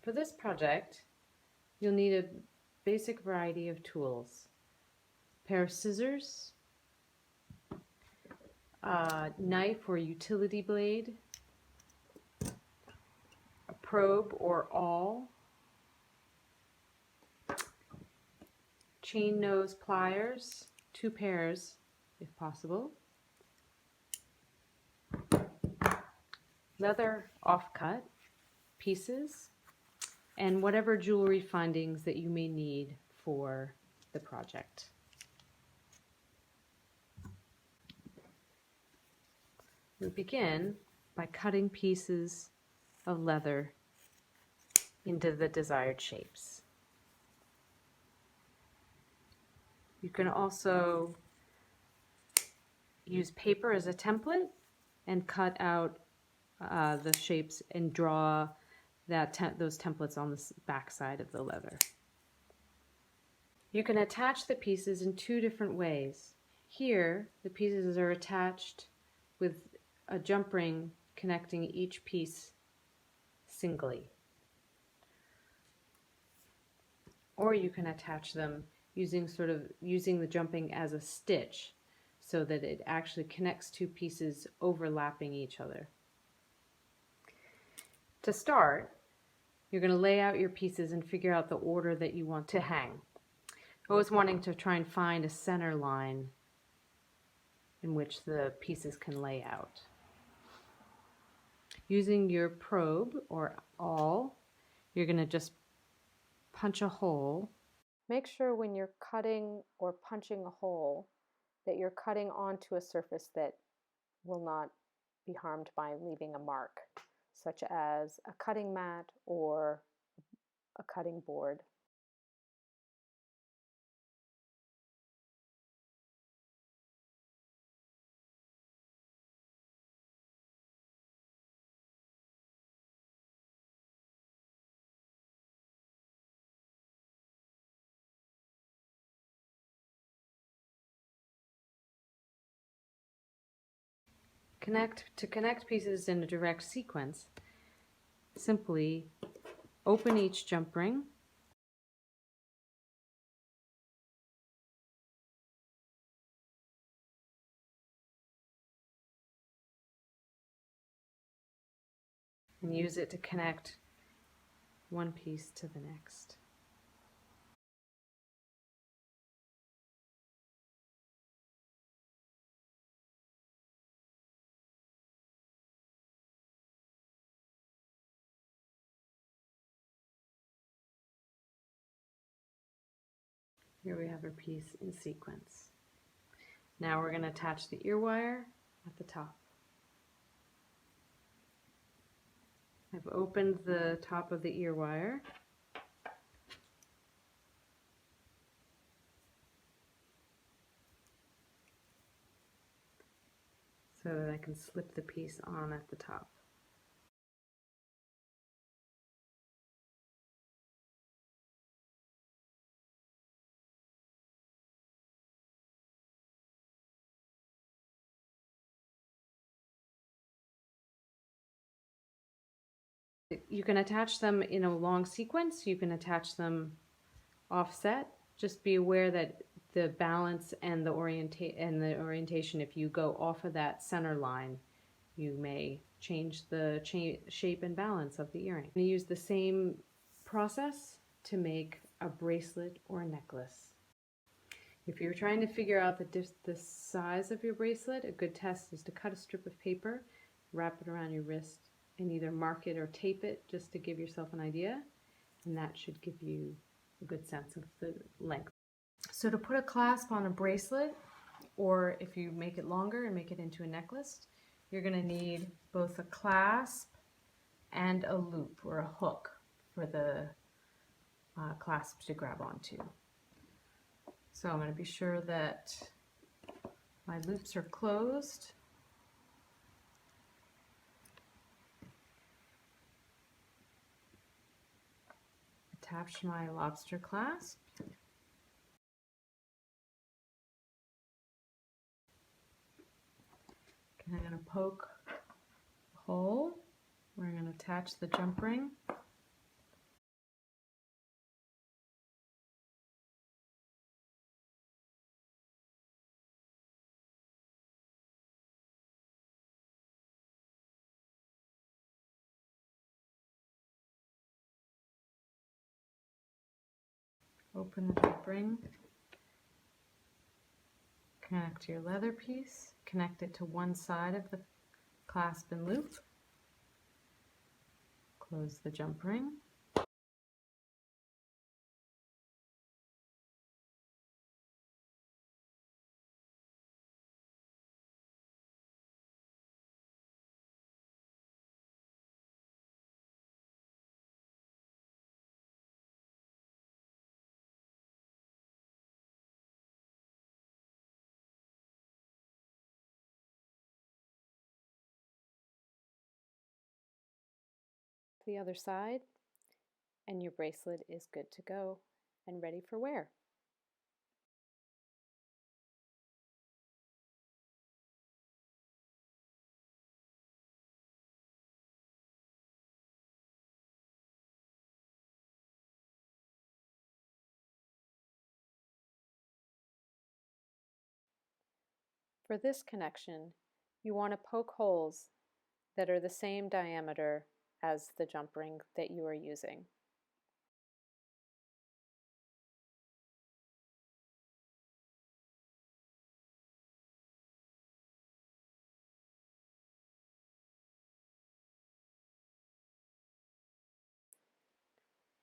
For this project, you'll need a basic variety of tools. A pair of scissors, a knife or utility blade, a probe or awl, chain nose pliers, 2 pairs if possible, leather offcut pieces, and whatever jewelry findings that you may need for the project. We begin by cutting pieces of leather into the desired shapes. You can also use paper as a template and cut out the shapes and draw those templates on the back side of the leather. You can attach the pieces in 2 different ways. Here, the pieces are attached with a jump ring connecting each piece singly. Or you can attach them using the jumping as a stitch so that it actually connects 2 pieces overlapping each other. To start, you're going to lay out your pieces and figure out the order that you want to hang. Always wanting to try and find a center line in which the pieces can lay out. Using your probe or awl, you're going to just punch a hole. Make sure when you're cutting or punching a hole that you're cutting onto a surface that will not be harmed by leaving a mark, such as a cutting mat or a cutting board. To connect pieces in a direct sequence, simply open each jump ring, and use it to connect one piece to the next. Here we have our piece in sequence. Now we're going to attach the ear wire at the top. I've opened the top of the ear wire. So that I can slip the piece on at the top. You can attach them in a long sequence, you can attach them offset. Just be aware that the balance and the orientation, if you go off of that center line, you may change the shape and balance of the earring. You use the same process to make a bracelet or a necklace. If you're trying to figure out the size of your bracelet, a good test is to cut a strip of paper, wrap it around your wrist, and either mark it or tape it just to give yourself an idea, and that should give you a good sense of the length. So to put a clasp on a bracelet, or if you make it longer and make it into a necklace, you're going to need both a clasp and a loop or a hook for the clasp to grab onto. So I'm going to be sure that my loops are closed. Attach my lobster clasp. Okay, I'm going to poke a hole where I'm going to attach the jump ring. Open the jump ring, connect your leather piece, connect it to one side of the clasp and loop, close the jump ring, the other side, and your bracelet is good to go and ready for wear. For this connection, you want to poke holes that are the same diameter as the jump ring that you are using.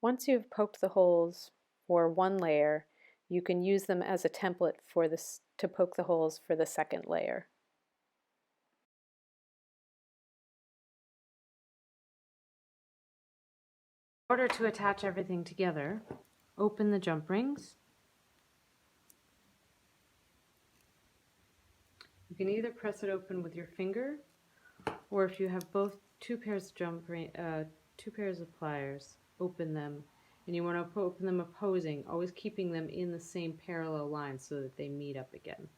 Once you've poked the holes for one layer, you can use them as a template for this to poke the holes for the second layer. In order to attach everything together, open the jump rings. You can either press it open with your finger, or if you have both two pairs of pliers, open them. And you want to open them opposing, always keeping them in the same parallel line so that they meet up again.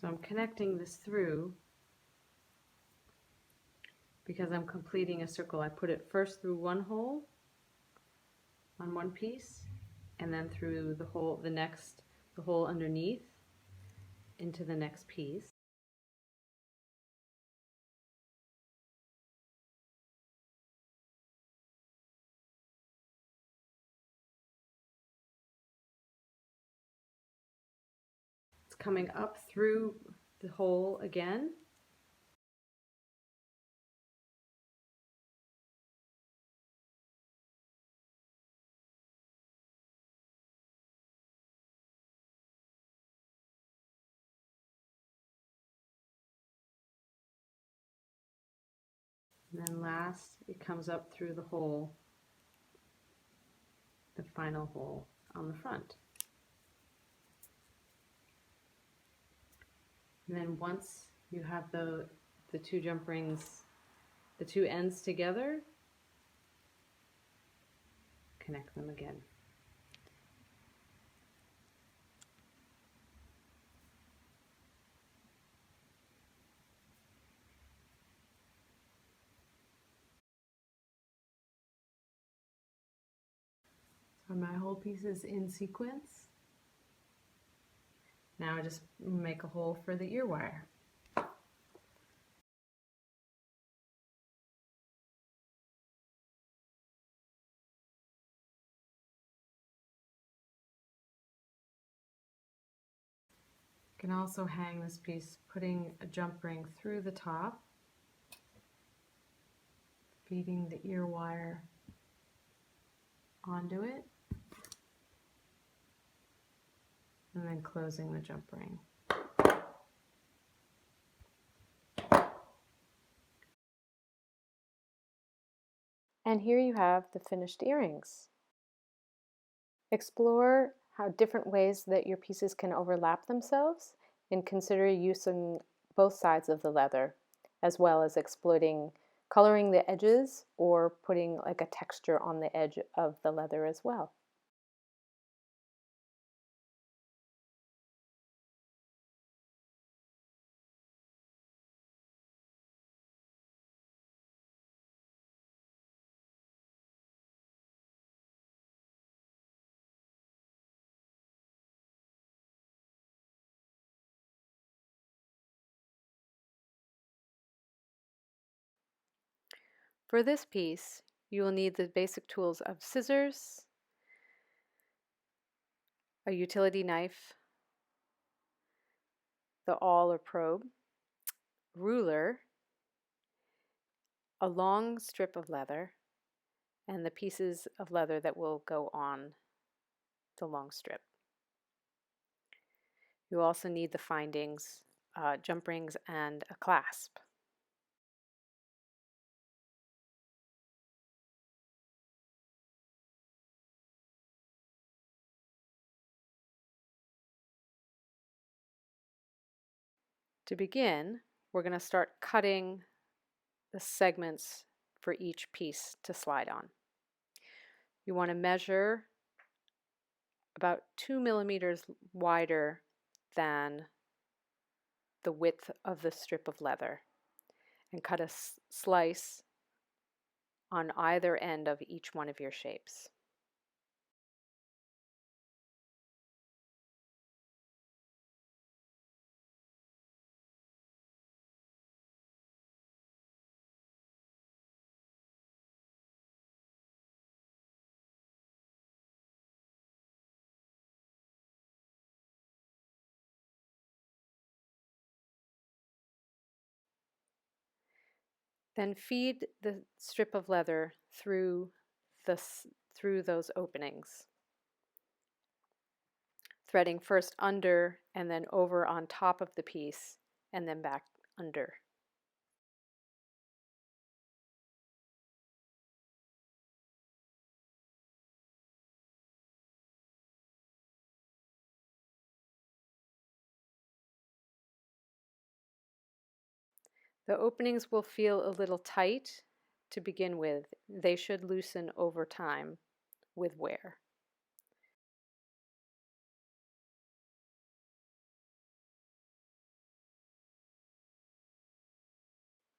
So I'm connecting this through because I'm completing a circle. I put it first through one hole on one piece, and then through the hole underneath into the next piece. It's coming up through the hole again. And then last, it comes up through the hole, the final hole on the front. And then once you have the two jump rings, the two ends together, connect them again. So my whole piece is in sequence. Now I just make a hole for the ear wire. You can also hang this piece, putting a jump ring through the top, feeding the ear wire onto it, and then closing the jump ring. And here you have the finished earrings. Explore how different ways that your pieces can overlap themselves, and consider using both sides of the leather, as well as exploiting coloring the edges or putting like a texture on the edge of the leather as well. For this piece, you will need the basic tools of scissors, a utility knife, the awl or probe, ruler, a long strip of leather, and the pieces of leather that will go on the long strip. You also need the findings, jump rings, and a clasp. To begin, we're going to start cutting the segments for each piece to slide on. You want to measure about 2 millimeters wider than the width of the strip of leather and cut a slice on either end of each one of your shapes. Then feed the strip of leather through those openings, threading first under and then over on top of the piece and then back under. The openings will feel a little tight to begin with. They should loosen over time with wear.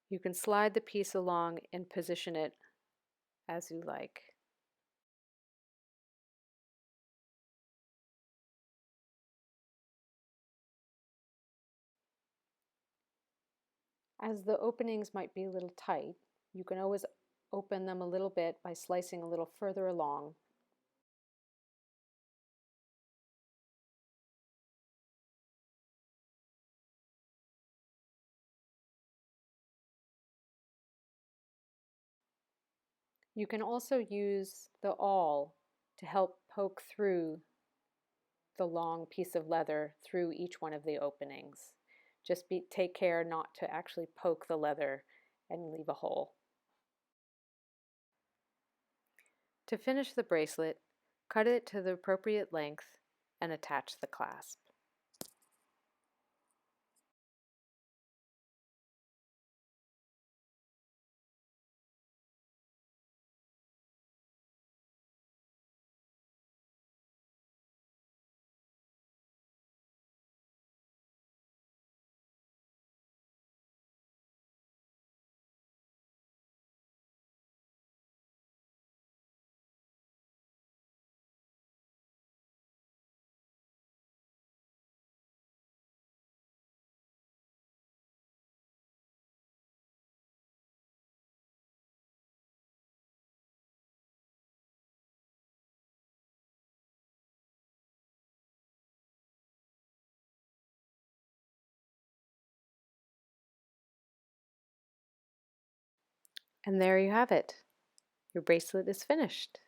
You can slide the piece along and position it as you like. As the openings might be a little tight, you can always open them a little bit by slicing a little further along. You can also use the awl to help poke through the long piece of leather through each one of the openings. Just take care not to actually poke the leather and leave a hole. To finish the bracelet, cut it to the appropriate length and attach the clasp. And there you have it. Your bracelet is finished.